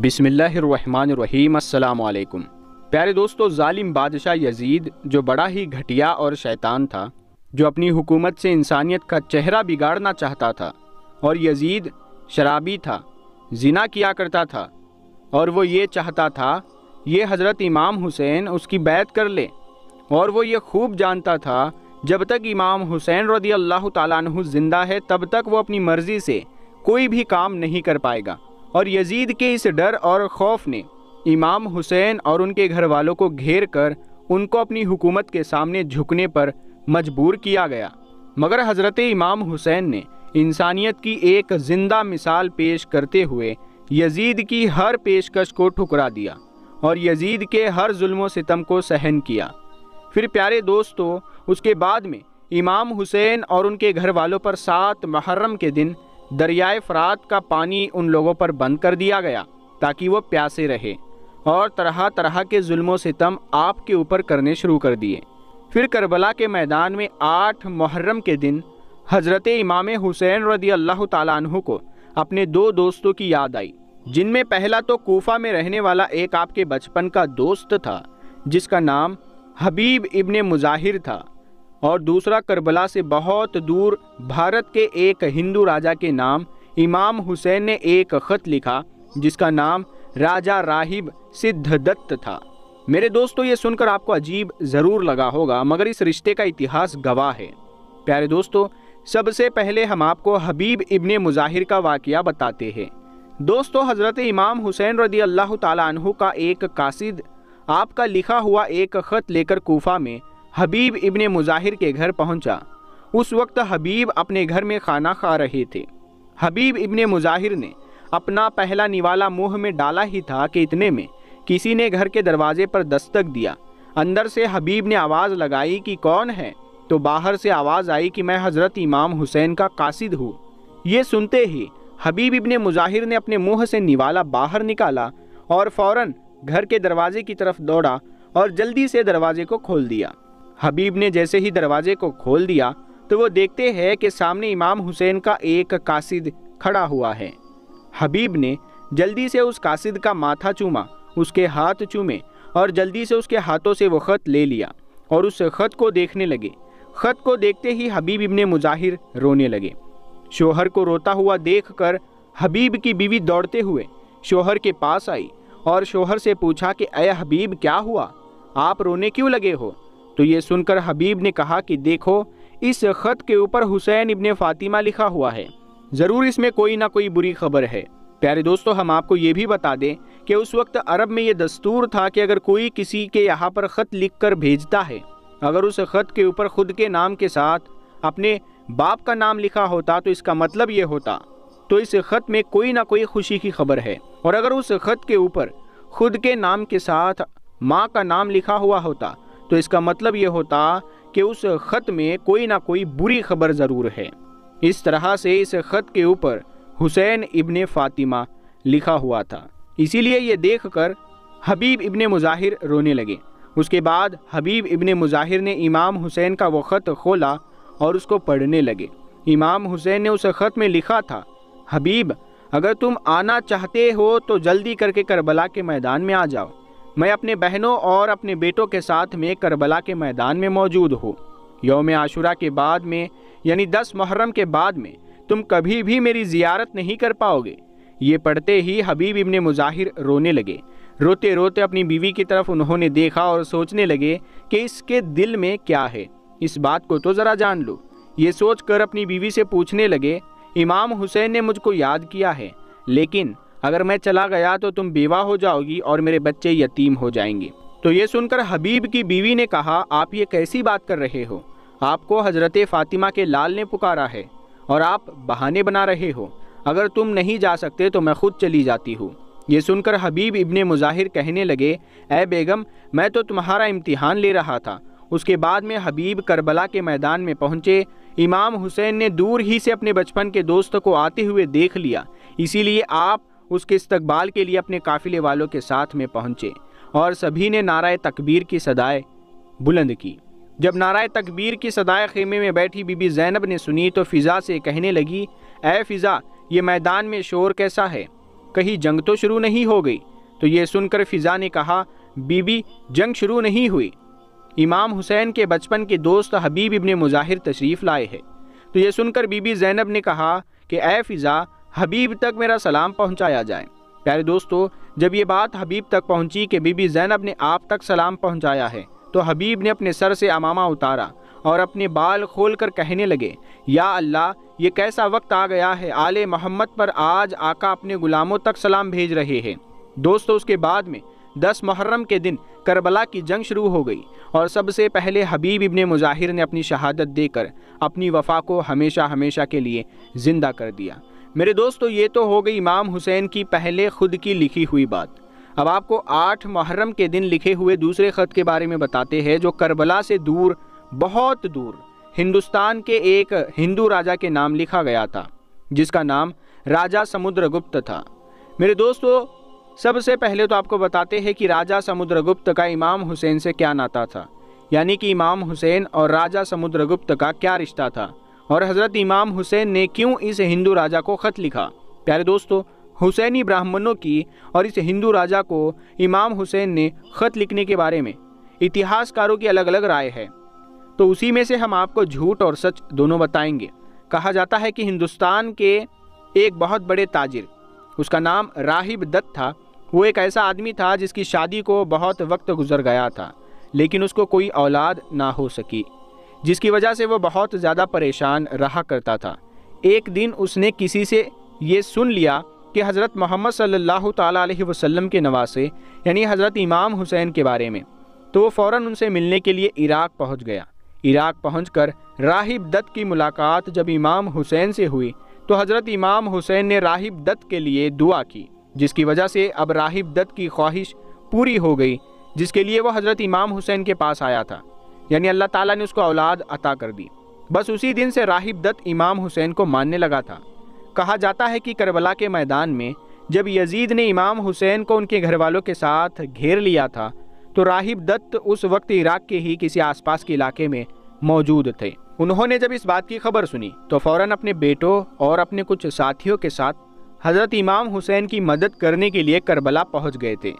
बिस्मिल्लाहिर्रहमानिर्रहीम। अस्सलामु अलैकुम। प्यारे दोस्तों, जालिम बादशाह यजीद जो बड़ा ही घटिया और शैतान था, जो अपनी हुकूमत से इंसानियत का चेहरा बिगाड़ना चाहता था, और यजीद शराबी था, जिना किया करता था, और वो ये चाहता था ये हज़रत इमाम हुसैन उसकी बैत कर ले। और वो ये खूब जानता था जब तक इमाम हुसैन रज़ी अल्लाह ताला अन्हु ज़िंदा है तब तक वो अपनी मर्ज़ी से कोई भी काम नहीं कर पाएगा। और यजीद के इस डर और खौफ ने इमाम हुसैन और उनके घर वालों को घेर कर उनको अपनी हुकूमत के सामने झुकने पर मजबूर किया गया। मगर हज़रत इमाम हुसैन ने इंसानियत की एक ज़िंदा मिसाल पेश करते हुए यजीद की हर पेशकश को ठुकरा दिया और यजीद के हर जुल्म सितम को सहन किया। फिर प्यारे दोस्तों, उसके बाद में इमाम हुसैन और उनके घर वालों पर 7 मुहर्रम के दिन दरियाए फ़रात का पानी उन लोगों पर बंद कर दिया गया ताकि वो प्यासे रहे, और तरह तरह के जुल्म सितम आपके ऊपर करने शुरू कर दिए। फिर करबला के मैदान में 8 मुहर्रम के दिन हज़रत इमाम हुसैन रज़ी अल्लाह ताला अन्हु को अपने 2 दोस्तों की याद आई, जिनमें पहला तो कूफा में रहने वाला एक आपके बचपन का दोस्त था जिसका नाम हबीब इब्ने मुज़ाहिर था, और दूसरा करबला से बहुत दूर भारत के एक हिंदू राजा के नाम इमाम हुसैन ने एक ख़त लिखा जिसका नाम राजा राहिब सिद्धदत्त था। मेरे दोस्तों, ये सुनकर आपको अजीब ज़रूर लगा होगा, मगर इस रिश्ते का इतिहास गवाह है। प्यारे दोस्तों, सबसे पहले हम आपको हबीब इब्ने मुज़ाहिर का वाक़या बताते हैं। दोस्तों, हज़रत इमाम हुसैन रज़ी अल्लाह ताला अन्हु का एक कासिद आपका लिखा हुआ एक ख़त लेकर कूफा में हबीब इब्ने मुज़ाहिर के घर पहुंचा। उस वक्त हबीब अपने घर में खाना खा रहे थे। हबीब इब्ने मुज़ाहिर ने अपना पहला निवाला मुंह में डाला ही था कि इतने में किसी ने घर के दरवाजे पर दस्तक दिया। अंदर से हबीब ने आवाज़ लगाई कि कौन है, तो बाहर से आवाज़ आई कि मैं हज़रत इमाम हुसैन का कासिद हूँ। ये सुनते ही हबीब इब्ने मुज़ाहिर ने अपने मुँह से निवाला बाहर निकाला और फ़ौरन घर के दरवाजे की तरफ दौड़ा और जल्दी से दरवाजे को खोल दिया। हबीब ने जैसे ही दरवाजे को खोल दिया तो वो देखते हैं कि सामने इमाम हुसैन का एक कासिद खड़ा हुआ है। हबीब ने जल्दी से उस कासिद का माथा चूमा, उसके हाथ चूमे और जल्दी से उसके हाथों से वो ख़त ले लिया और उस ख़त को देखने लगे। ख़त को देखते ही हबीब इब्ने मुज़ाहिर रोने लगे। शोहर को रोता हुआ देखकर हबीब की बीवी दौड़ते हुए शोहर के पास आई और शोहर से पूछा कि अय हबीब, क्या हुआ, आप रोने क्यों लगे हो? तो ये सुनकर हबीब ने कहा कि देखो, इस ख़त के ऊपर हुसैन इब्ने फ़ातिमा लिखा हुआ है, ज़रूर इसमें कोई ना कोई बुरी खबर है। प्यारे दोस्तों, हम आपको ये भी बता दें कि उस वक्त अरब में ये दस्तूर था कि अगर कोई किसी के यहाँ पर ख़त लिख कर भेजता है, अगर उस ख़त के ऊपर ख़ुद के नाम के साथ अपने बाप का नाम लिखा होता तो इसका मतलब ये होता तो इस ख़त में कोई ना कोई खुशी की खबर है, और अगर उस ख़त के ऊपर खुद के नाम के साथ माँ का नाम लिखा हुआ होता तो इसका मतलब ये होता कि उस ख़त में कोई ना कोई बुरी खबर ज़रूर है। इस तरह से इस ख़त के ऊपर हुसैन इब्ने फ़ातिमा लिखा हुआ था। इसीलिए ये देखकर हबीब इब्ने मुज़ाहिर रोने लगे। उसके बाद हबीब इब्ने मुज़ाहिर ने इमाम हुसैन का वो ख़त खोला और उसको पढ़ने लगे। इमाम हुसैन ने उस ख़त में लिखा था, हबीब, अगर तुम आना चाहते हो तो जल्दी करके करबला के मैदान में आ जाओ। मैं अपने बहनों और अपने बेटों के साथ में करबला के मैदान में मौजूद हूँ। यौम आशुरा के बाद में यानी 10 मुहर्रम के बाद में तुम कभी भी मेरी ज़ियारत नहीं कर पाओगे। ये पढ़ते ही हबीब इब्ने मुज़ाहिर रोने लगे। रोते रोते अपनी बीवी की तरफ उन्होंने देखा और सोचने लगे कि इसके दिल में क्या है, इस बात को तो ज़रा जान लो। ये सोचकर अपनी बीवी से पूछने लगे, इमाम हुसैन ने मुझको याद किया है, लेकिन अगर मैं चला गया तो तुम बेवा हो जाओगी और मेरे बच्चे यतीम हो जाएंगे। तो ये सुनकर हबीब की बीवी ने कहा, आप ये कैसी बात कर रहे हो? आपको हज़रत फ़ातिमा के लाल ने पुकारा है और आप बहाने बना रहे हो। अगर तुम नहीं जा सकते तो मैं खुद चली जाती हूँ। ये सुनकर हबीब इब्ने मुज़ाहिर कहने लगे, ऐ बेगम, मैं तो तुम्हारा इम्तिहान ले रहा था। उसके बाद में हबीब करबला के मैदान में पहुँचे। इमाम हुसैन ने दूर ही से अपने बचपन के दोस्त को आते हुए देख लिया, इसीलिए आप उसके इस्तकबाल के लिए अपने काफ़िले वालों के साथ में पहुँचे और सभी ने नाराए तकबीर की सदाएं बुलंद की। जब नाराए तकबीर की सदाएं खेमे में बैठी बीबी ज़ैनब ने सुनी तो फ़िज़ा से कहने लगी, ऐ फ़िज़ा, ये मैदान में शोर कैसा है? कहीं जंग तो शुरू नहीं हो गई। तो ये सुनकर फिजा ने कहा, बीबी जंग शुरू नहीं हुई, इमाम हुसैन के बचपन के दोस्त हबीब इब्ने मुजाहिर तशरीफ़ लाए हैं। तो ये सुनकर बीबी ज़ैनब ने कहा कि ए फ़िज़ा, हबीब तक मेरा सलाम पहुंचाया जाए। प्यारे दोस्तों, जब ये बात हबीब तक पहुंची कि बीबी ज़ैनब ने आप तक सलाम पहुंचाया है, तो हबीब ने अपने सर से अमामा उतारा और अपने बाल खोलकर कहने लगे, या अल्लाह, ये कैसा वक्त आ गया है, आले मोहम्मद पर आज आका अपने गुलामों तक सलाम भेज रहे हैं। दोस्तों, उसके बाद में 10 मुहर्रम के दिन करबला की जंग शुरू हो गई और सबसे पहले हबीब इब्ने मुजाहिर ने अपनी शहादत देकर अपनी वफ़ा को हमेशा हमेशा के लिए ज़िंदा कर दिया। मेरे दोस्तों, ये तो हो गई इमाम हुसैन की पहले खुद की लिखी हुई बात। अब आपको 8 मुहर्रम के दिन लिखे हुए दूसरे ख़त के बारे में बताते हैं, जो करबला से दूर, बहुत दूर हिंदुस्तान के एक हिंदू राजा के नाम लिखा गया था, जिसका नाम राजा समुद्रगुप्त था। मेरे दोस्तों, सबसे पहले तो आपको बताते हैं कि राजा समुद्रगुप्त का इमाम हुसैन से क्या नाता था, यानी कि इमाम हुसैन और राजा समुद्रगुप्त का क्या रिश्ता था और हज़रत इमाम हुसैन ने क्यों इस हिंदू राजा को ख़त लिखा। प्यारे दोस्तों, हुसैनी ब्राह्मणों की और इस हिंदू राजा को इमाम हुसैन ने ख़त लिखने के बारे में इतिहासकारों की अलग अलग राय है, तो उसी में से हम आपको झूठ और सच दोनों बताएंगे। कहा जाता है कि हिंदुस्तान के एक बहुत बड़े ताजिर, उसका नाम राहिब दत्त था, वो एक ऐसा आदमी था जिसकी शादी को बहुत वक्त गुजर गया था, लेकिन उसको कोई औलाद ना हो सकी, जिसकी वजह से वो बहुत ज़्यादा परेशान रहा करता था। एक दिन उसने किसी से ये सुन लिया कि हज़रत मोहम्मद सल्लल्लाहु ताला अलैहि वसल्लम के नवासे यानी हज़रत इमाम हुसैन के बारे में, तो वो फ़ौरन उनसे मिलने के लिए इराक़ पहुंच गया। इराक़ पहुंचकर राहिब दत्त की मुलाकात जब इमाम हुसैन से हुई, तो हज़रत इमाम हुसैन ने राहिब दत्त के लिए दुआ की, जिसकी वजह से अब राहिब दत्त की ख्वाहिश पूरी हो गई, जिसके लिए वो हज़रत इमाम हुसैन के पास आया था, यानी अल्लाह ताला ने उसको औलाद अता कर दी। बस उसी दिन से राहिब दत्त इमाम हुसैन को मानने लगा था। कहा जाता है कि करबला के मैदान में जब यजीद ने इमाम हुसैन को उनके घर वालों के साथ घेर लिया था, तो राहिब दत्त उस वक्त इराक़ के ही किसी आसपास के इलाके में मौजूद थे। उन्होंने जब इस बात की खबर सुनी तो फ़ौरन अपने बेटों और अपने कुछ साथियों के साथ हज़रत इमाम हुसैन की मदद करने के लिए करबला पहुंच गए थे।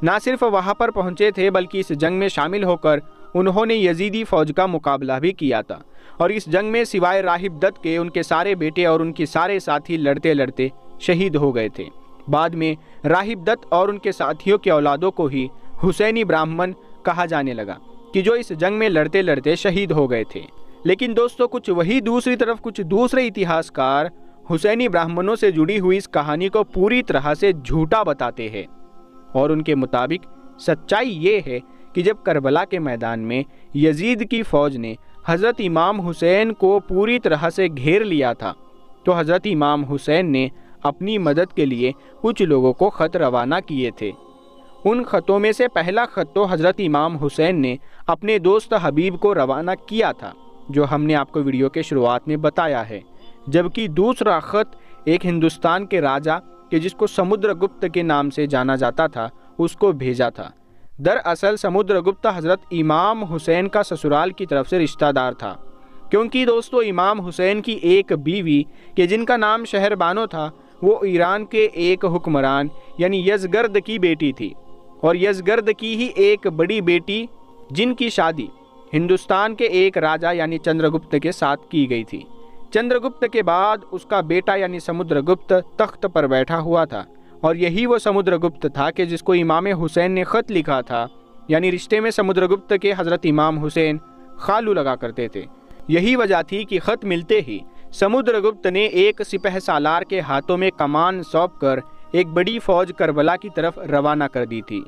ना सिर्फ वहां पर पहुंचे थे, बल्कि इस जंग में शामिल होकर उन्होंने यजीदी फ़ौज का मुकाबला भी किया था। और इस जंग में सिवाय राहिब दत्त के उनके सारे बेटे और उनके सारे साथी लड़ते लड़ते शहीद हो गए थे। बाद में राहिब दत्त और उनके साथियों के औलादों को ही हुसैनी ब्राह्मण कहा जाने लगा, कि जो इस जंग में लड़ते लड़ते शहीद हो गए थे। लेकिन दोस्तों, कुछ वही दूसरी तरफ कुछ दूसरे इतिहासकार हुसैनी ब्राह्मणों से जुड़ी हुई इस कहानी को पूरी तरह से झूठा बताते हैं। और उनके मुताबिक सच्चाई ये है कि जब करबला के मैदान में यजीद की फ़ौज ने हज़रत इमाम हुसैन को पूरी तरह से घेर लिया था, तो हज़रत इमाम हुसैन ने अपनी मदद के लिए कुछ लोगों को ख़त रवाना किए थे। उन ख़तों में से पहला ख़त तो हज़रत इमाम हुसैन ने अपने दोस्त हबीब को रवाना किया था, जो हमने आपको वीडियो के शुरुआत में बताया है, जबकि दूसरा ख़त एक हिंदुस्तान के राजा के जिसको समुद्रगुप्त के नाम से जाना जाता था उसको भेजा था। दरअसल समुद्रगुप्त हज़रत इमाम हुसैन का ससुराल की तरफ से रिश्तेदार था, क्योंकि दोस्तों इमाम हुसैन की एक बीवी के जिनका नाम शहरबानो था, वो ईरान के एक हुक्मरान यानी यज़गर्द की बेटी थी, और यज़गर्द की ही एक बड़ी बेटी जिनकी शादी हिंदुस्तान के एक राजा यानी चंद्रगुप्त के साथ की गई थी। चंद्रगुप्त के बाद उसका बेटा यानी समुद्रगुप्त तख्त पर बैठा हुआ था, और यही वो समुद्रगुप्त था कि जिसको इमाम हुसैन ने ख़त लिखा था, यानी रिश्ते में समुद्रगुप्त के हज़रत इमाम हुसैन खालू लगा करते थे। यही वजह थी कि ख़त मिलते ही समुद्रगुप्त ने एक सिपह सालार के हाथों में कमान सौंप कर एक बड़ी फ़ौज करबला की तरफ रवाना कर दी थी,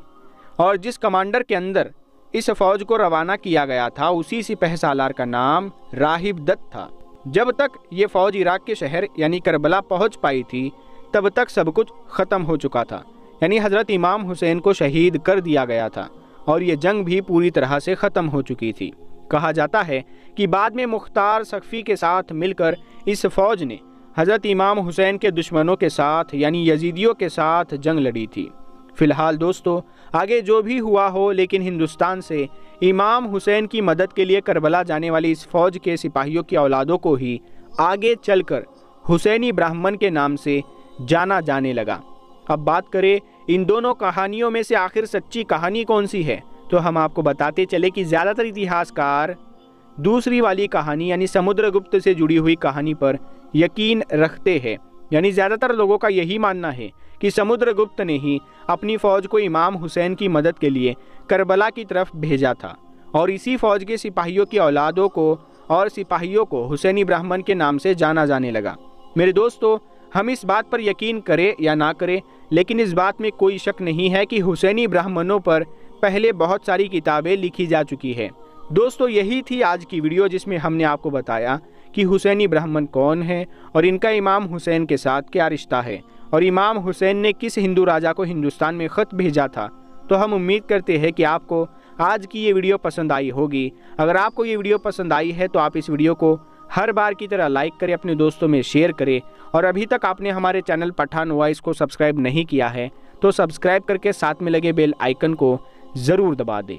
और जिस कमांडर के अंदर इस फ़ौज को रवाना किया गया था उसी सिपह सालार का नाम राहिब दत्त था। जब तक ये फ़ौज इराक़ के शहर यानी करबला पहुंच पाई थी, तब तक सब कुछ ख़त्म हो चुका था, यानी हज़रत इमाम हुसैन को शहीद कर दिया गया था, और ये जंग भी पूरी तरह से ख़त्म हो चुकी थी। कहा जाता है कि बाद में मुख्तार सक़फ़ी के साथ मिलकर इस फ़ौज ने हज़रत इमाम हुसैन के दुश्मनों के साथ यानी यजीदियों के साथ जंग लड़ी थी। फ़िलहाल दोस्तों, आगे जो भी हुआ हो, लेकिन हिंदुस्तान से इमाम हुसैन की मदद के लिए करबला जाने वाली इस फ़ौज के सिपाहियों की औलादों को ही आगे चलकर हुसैनी ब्राह्मण के नाम से जाना जाने लगा। अब बात करें इन दोनों कहानियों में से आखिर सच्ची कहानी कौन सी है, तो हम आपको बताते चले कि ज़्यादातर इतिहासकार दूसरी वाली कहानी यानी समुद्रगुप्त से जुड़ी हुई कहानी पर यकीन रखते हैं। यानी ज़्यादातर लोगों का यही मानना है कि समुद्रगुप्त ने ही अपनी फ़ौज को इमाम हुसैन की मदद के लिए करबला की तरफ भेजा था और इसी फ़ौज के सिपाहियों की औलादों को और सिपाहियों को हुसैनी ब्राह्मण के नाम से जाना जाने लगा। मेरे दोस्तों, हम इस बात पर यकीन करें या ना करें, लेकिन इस बात में कोई शक नहीं है कि हुसैनी ब्राह्मणों पर पहले बहुत सारी किताबें लिखी जा चुकी है। दोस्तों, यही थी आज की वीडियो जिसमें हमने आपको बताया कि हुसैनी ब्राह्मण कौन है और इनका इमाम हुसैन के साथ क्या रिश्ता है और इमाम हुसैन ने किस हिंदू राजा को हिंदुस्तान में ख़त भेजा था। तो हम उम्मीद करते हैं कि आपको आज की ये वीडियो पसंद आई होगी। अगर आपको ये वीडियो पसंद आई है तो आप इस वीडियो को हर बार की तरह लाइक करें, अपने दोस्तों में शेयर करें और अभी तक आपने हमारे चैनल पठान वॉइस को सब्सक्राइब नहीं किया है तो सब्सक्राइब करके साथ में लगे बेल आइकन को ज़रूर दबा दें।